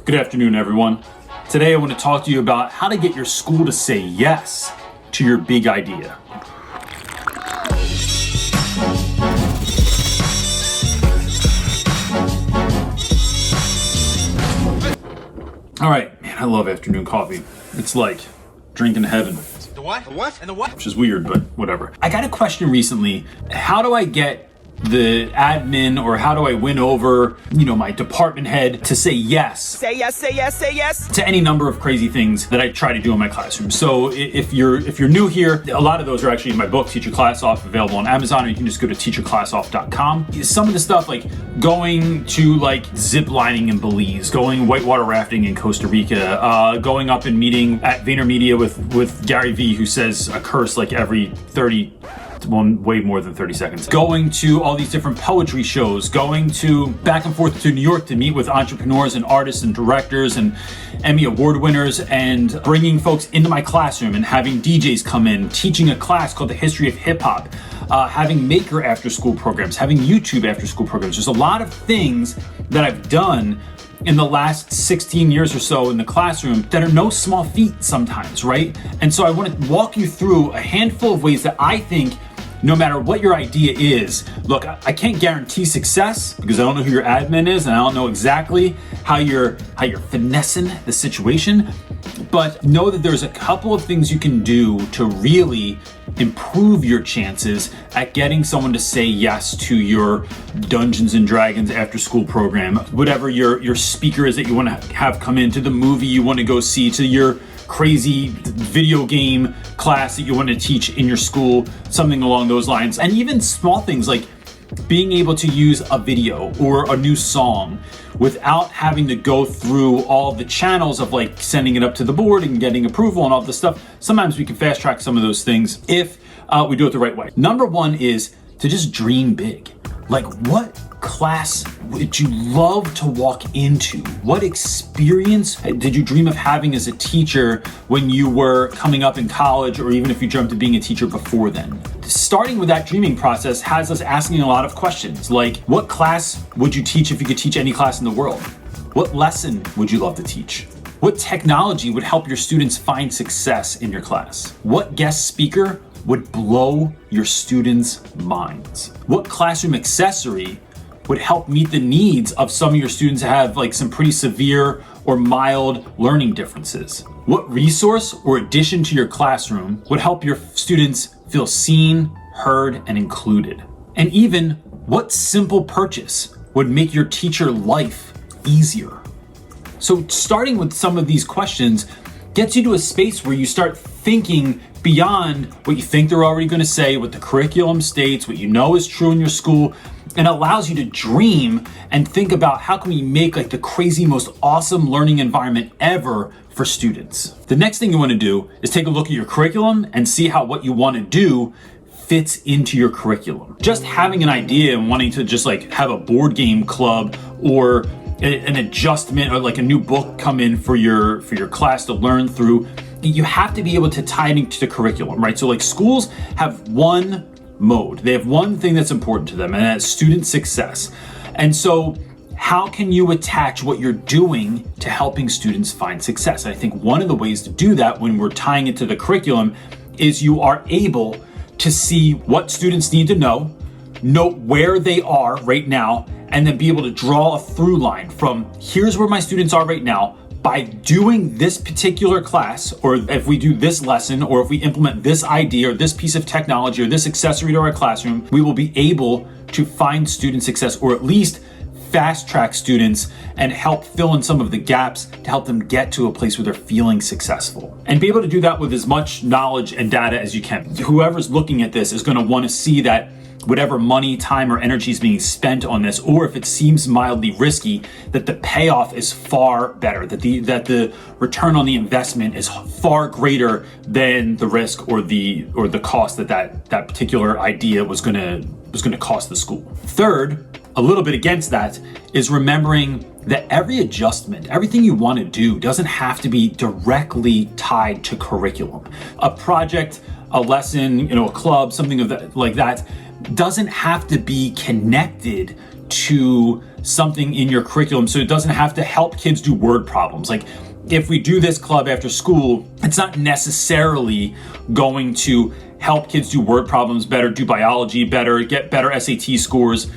Good afternoon, everyone. Today I want to talk to you about how to get your school to say yes to your big idea. All right, man, I love afternoon coffee. It's like drinking heaven. The what? The what? And the what? Which is weird, but whatever. I got a question recently. How do I get the admin, or how do I win over, my department head to say yes? Say yes, say yes, say yes. To any number of crazy things that I try to do in my classroom. So if you're new here, a lot of those are actually in my book, Teach Your Class Off, available on Amazon, or you can just go to teachyourclassoff.com. Some of the stuff like going to zip lining in Belize, going whitewater rafting in Costa Rica, going up and meeting at VaynerMedia with Gary Vee, who says a curse every 30 way more than 30 seconds. Going to all these different poetry shows, going to back and forth to New York to meet with entrepreneurs and artists and directors and Emmy Award winners, and bringing folks into my classroom and having DJs come in, teaching a class called the History of Hip Hop, having Maker after school programs, having YouTube after school programs. There's a lot of things that I've done in the last 16 years or so in the classroom that are no small feat sometimes, right? And so I want to walk you through a handful of ways that I think, no matter what your idea is, look, I can't guarantee success because I don't know who your admin is and I don't know exactly how you're finessing the situation, but know that there's a couple of things you can do to really improve your chances at getting someone to say yes to your Dungeons and Dragons after school program, whatever your speaker is that you want to have come in, to the movie you want to go see, to your crazy video game class that you want to teach in your school, something along those lines. And even small things like being able to use a video or a new song without having to go through all the channels of sending it up to the board and getting approval and all this stuff. Sometimes we can fast track some of those things if we do it the right way. Number one is to just dream big. What class would you love to walk into? What experience did you dream of having as a teacher when you were coming up in college, or even if you dreamt of being a teacher before then? Starting with that dreaming process has us asking a lot of questions, like what class would you teach if you could teach any class in the world? What lesson would you love to teach? What technology would help your students find success in your class? What guest speaker would blow your students' minds? What classroom accessory would help meet the needs of some of your students that have some pretty severe or mild learning differences? What resource or addition to your classroom would help your students feel seen, heard, and included? And even what simple purchase would make your teacher life easier? So starting with some of these questions gets you to a space where you start thinking beyond what you think they're already going to say, what the curriculum states, what you know is true in your school, and allows you to dream and think about how can we make the crazy, most awesome learning environment ever for students. The next thing you want to do is take a look at your curriculum and see how what you want to do fits into your curriculum. Just having an idea and wanting to just have a board game club or an adjustment or a new book come in for your class to learn through, you have to be able to tie it into the curriculum, right? So schools have one mode. They have one thing that's important to them, and that's student success. And so how can you attach what you're doing to helping students find success? And I think one of the ways to do that when we're tying it to the curriculum is you are able to see what students need to know where they are right now, and then be able to draw a through line from here's where my students are right now. By doing this particular class, or if we do this lesson, or if we implement this idea or this piece of technology or this accessory to our classroom, we will be able to find student success, or at least fast track students and help fill in some of the gaps to help them get to a place where they're feeling successful. And be able to do that with as much knowledge and data as you can. Whoever's looking at this is going to want to see that whatever money, time, or energy is being spent on this, or if it seems mildly risky, that the payoff is far better, that the return on the investment is far greater than the risk or the cost that particular idea was gonna cost the school. Third, a little bit against that, is remembering that every adjustment, everything you want to do doesn't have to be directly tied to curriculum. A project, a lesson, a club, something like that doesn't have to be connected to something in your curriculum so it doesn't have to help kids do word problems. Like, if we do this club after school, it's not necessarily going to help kids do word problems better, do biology better, get better SAT scores,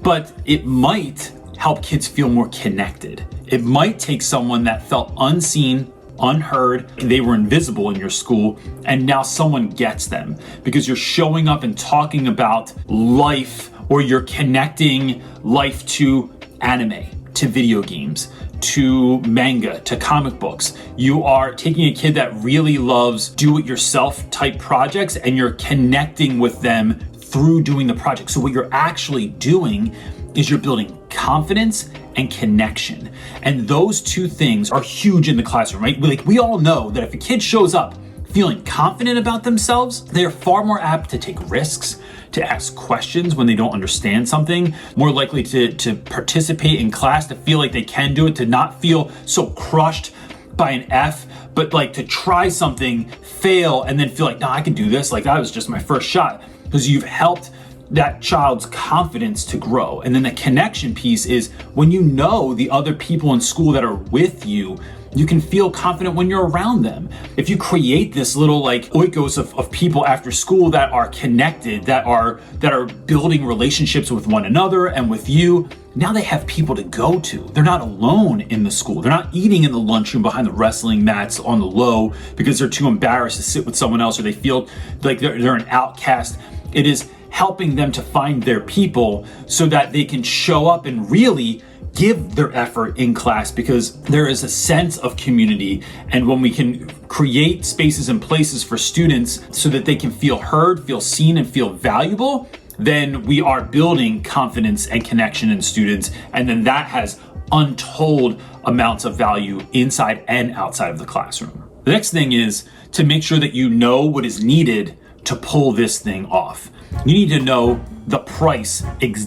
but it might help kids feel more connected. It might take someone that felt unseen, unheard, they were invisible in your school, and now someone gets them because you're showing up and talking about life, or you're connecting life to anime, to video games, to manga, to comic books. You are taking a kid that really loves do-it-yourself type projects and you're connecting with them through doing the project. So what you're actually doing is you're building confidence and connection. And those two things are huge in the classroom, right? Like, we all know that if a kid shows up feeling confident about themselves, they're far more apt to take risks, to ask questions when they don't understand something, more likely to participate in class, to feel like they can do it, to not feel so crushed by an F, but like to try something, fail, and then feel like, no, I can do this. Like, that was just my first shot, because you've helped that child's confidence to grow. And then the connection piece is when you know the other people in school that are with you, you can feel confident when you're around them. If you create this little like oikos of people after school that are connected, that are building relationships with one another and with you, now they have people to go to. They're not alone in the school. They're not eating in the lunchroom behind the wrestling mats on the low because they're too embarrassed to sit with someone else, or they feel like they're an outcast. It is helping them to find their people so that they can show up and really give their effort in class, because there is a sense of community. And when we can create spaces and places for students so that they can feel heard, feel seen, and feel valuable, then we are building confidence and connection in students. And then that has untold amounts of value inside and outside of the classroom. The next thing is to make sure that you know what is needed to pull this thing off. You need to know the price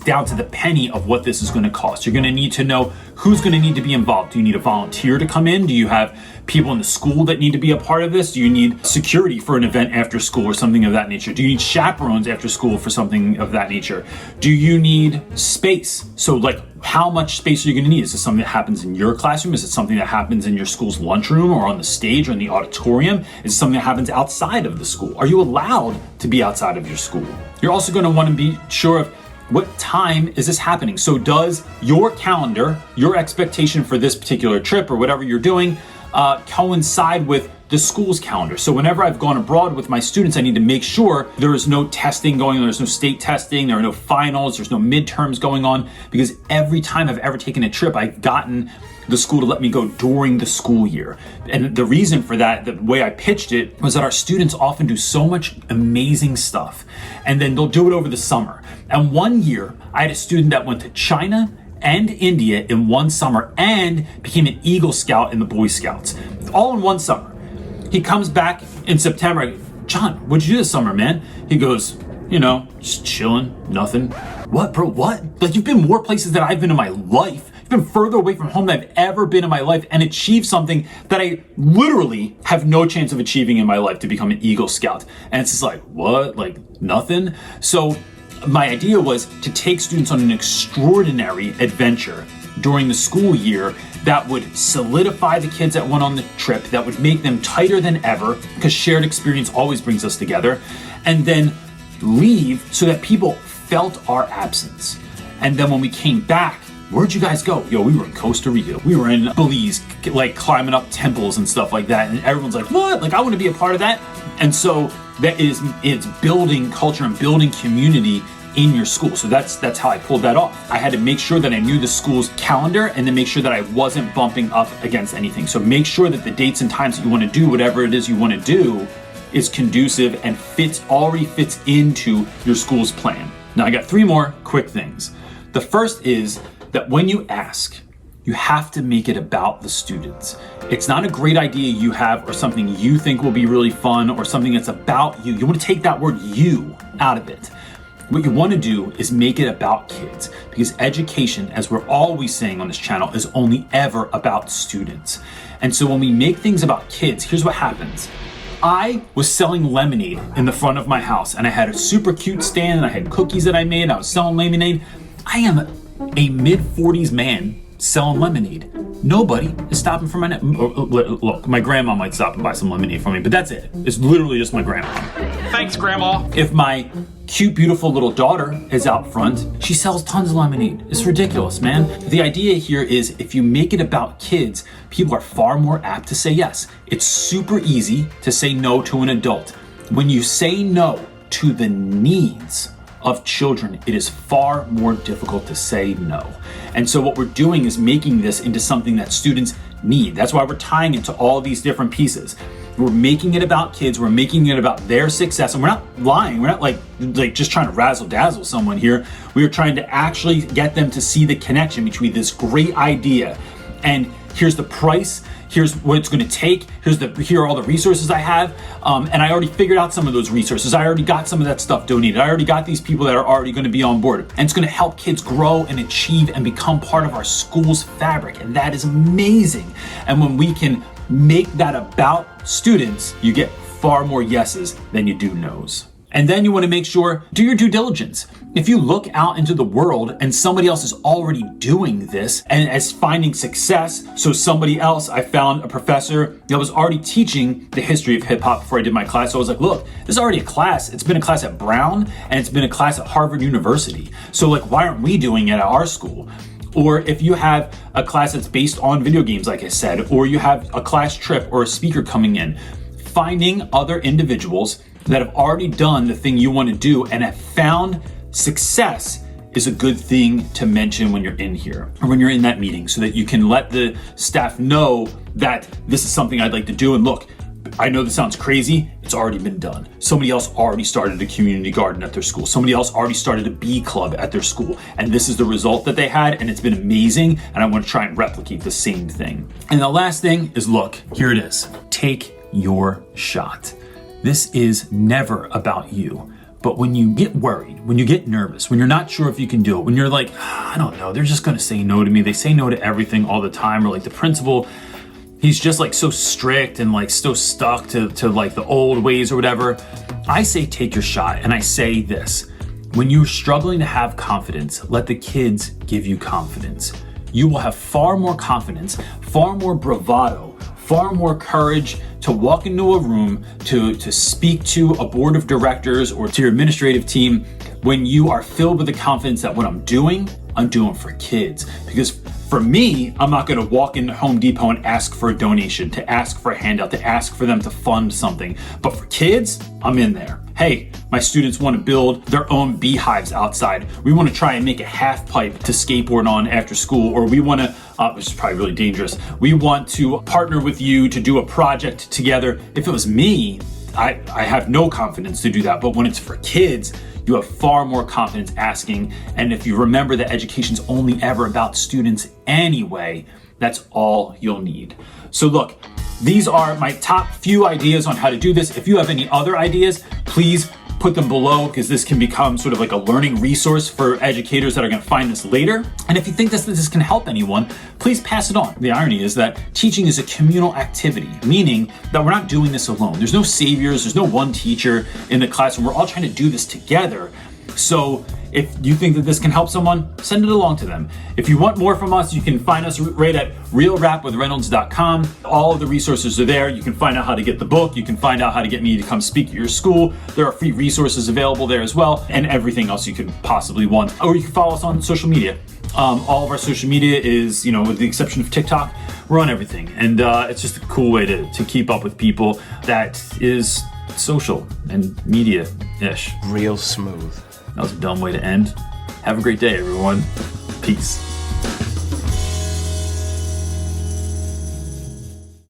down to the penny of what this is going to cost. You're going to need to know who's going to need to be involved. Do you need a volunteer to come in? Do you have people in the school that need to be a part of this? Do you need security for an event after school or something of that nature? Do you need chaperones after school for something of that nature? Do you need space? So like, how much space are you going to need? Is this something that happens in your classroom? Is it something that happens in your school's lunchroom or on the stage or in the auditorium? Is it something that happens outside of the school? Are you allowed to be outside of your school? You're also going to want to be sure of what time is this happening. So does your calendar, your expectation for this particular trip or whatever you're doing, coincide with the school's calendar? So whenever I've gone abroad with my students, I need to make sure there is no testing going on, there's no state testing, there are no finals, there's no midterms going on, because every time I've ever taken a trip, I've gotten the school to let me go during the school year. And the reason for that, the way I pitched it, was that our students often do so much amazing stuff, and then they'll do it over the summer. And one year, I had a student that went to China and India in one summer and became an Eagle Scout in the Boy Scouts, all in one summer. He comes back in September. I go, John, what'd you do this summer, man? He goes, just chilling, nothing. What, bro, what? Like, you've been more places than I've been in my life. You've been further away from home than I've ever been in my life, and achieved something that I literally have no chance of achieving in my life, to become an Eagle Scout. And it's just like, what? Like, nothing? So my idea was to take students on an extraordinary adventure during the school year that would solidify the kids that went on the trip, that would make them tighter than ever, because shared experience always brings us together, and then leave so that people felt our absence. And then when we came back, where'd you guys go? Yo, we were in Costa Rica. We were in Belize, like climbing up temples and stuff like that. And everyone's like, what? Like, I want to be a part of that. And so it's building culture and building community in your school. So that's how I pulled that off. I had to make sure that I knew the school's calendar, and then make sure that I wasn't bumping up against anything. So make sure that the dates and times that you want to do whatever it is you want to do is conducive and already fits into your school's plan. Now, I got 3 more quick things. The first is that when you ask, you have to make it about the students. It's not a great idea you have, or something you think will be really fun, or something that's about you. You want to take that word "you" out of it. What you want to do is make it about kids, because education, as we're always saying on this channel, is only ever about students. And so when we make things about kids, here's what happens. I was selling lemonade in the front of my house, and I had a super cute stand, and I had cookies that I made, and I was selling lemonade. I am a mid-40s man selling lemonade. Nobody is stopping for my look, my grandma might stop and buy some lemonade for me, but that's it. It's literally just my grandma. Thanks, Grandma. If my cute, beautiful little daughter is out front, she sells tons of lemonade. It's ridiculous, man. The idea here is if you make it about kids, people are far more apt to say yes. It's super easy to say no to an adult. When you say no to the needs of children, it is far more difficult to say no. And so what we're doing is making this into something that students need. That's why we're tying it to all these different pieces. We're making it about kids, we're making it about their success, and we're not lying, we're not like just trying to razzle dazzle someone here. We are trying to actually get them to see the connection between this great idea and here's the price, here's what it's going to take, here are all the resources I have, and I already figured out some of those resources. I already got some of that stuff donated. I already got these people that are already going to be on board, and it's going to help kids grow and achieve and become part of our school's fabric, and that is amazing. And when we can make that about students, you get far more yeses than you do nos. And then you want to make sure, do your due diligence. If you look out into the world and somebody else is already doing this and is finding success, so somebody else, I found a professor that was already teaching the history of hip hop before I did my class. So I was like, look, this is already a class. It's been a class at Brown and it's been a class at Harvard University. So like, why aren't we doing it at our school? Or if you have a class that's based on video games, like I said, or you have a class trip or a speaker coming in, finding other individuals that have already done the thing you want to do and have found success is a good thing to mention when you're in here or when you're in that meeting, so that you can let the staff know that this is something I'd like to do. And look, I know this sounds crazy. It's already been done. Somebody else already started a community garden at their school. Somebody else already started a bee club at their school. And this is the result that they had. And it's been amazing. And I want to try and replicate the same thing. And the last thing is, look, here it is. Take your shot. This is never about you. But when you get worried, when you get nervous, when you're not sure if you can do it, when you're like, I don't know, they're just going to say no to me. They say no to everything all the time. Or like the principal, he's just like so strict and like so stuck to like the old ways or whatever. I say take your shot, and I say this. When you're struggling to have confidence, let the kids give you confidence. You will have far more confidence, far more bravado, far more courage to walk into a room, to speak to a board of directors or to your administrative team when you are filled with the confidence that what I'm doing for kids. Because for me, I'm not gonna walk into Home Depot and ask for a donation, to ask for a handout, to ask for them to fund something. But for kids, I'm in there. Hey, my students want to build their own beehives outside. We want to try and make a half pipe to skateboard on after school, or we want to, which is probably really dangerous, we want to partner with you to do a project together. If it was me, I have no confidence to do that. But when it's for kids, you have far more confidence asking. And if you remember that education's only ever about students anyway, that's all you'll need. So look, these are my top few ideas on how to do this. If you have any other ideas, please put them below, because this can become sort of like a learning resource for educators that are going to find this later. And if you think this can help anyone, please pass it on. The irony is that teaching is a communal activity, meaning that we're not doing this alone. There's no saviors, there's no one teacher in the classroom. We're all trying to do this together. So if you think that this can help someone, send it along to them. If you want more from us, you can find us right at realrapwithreynolds.com. All of the resources are there. You can find out how to get the book. You can find out how to get me to come speak at your school. There are free resources available there as well, and everything else you could possibly want. Or you can follow us on social media. All of our social media is, with the exception of TikTok, we're on everything. And it's just a cool way to keep up with people that is social and media-ish. Real smooth. That was a dumb way to end. Have a great day, everyone. Peace.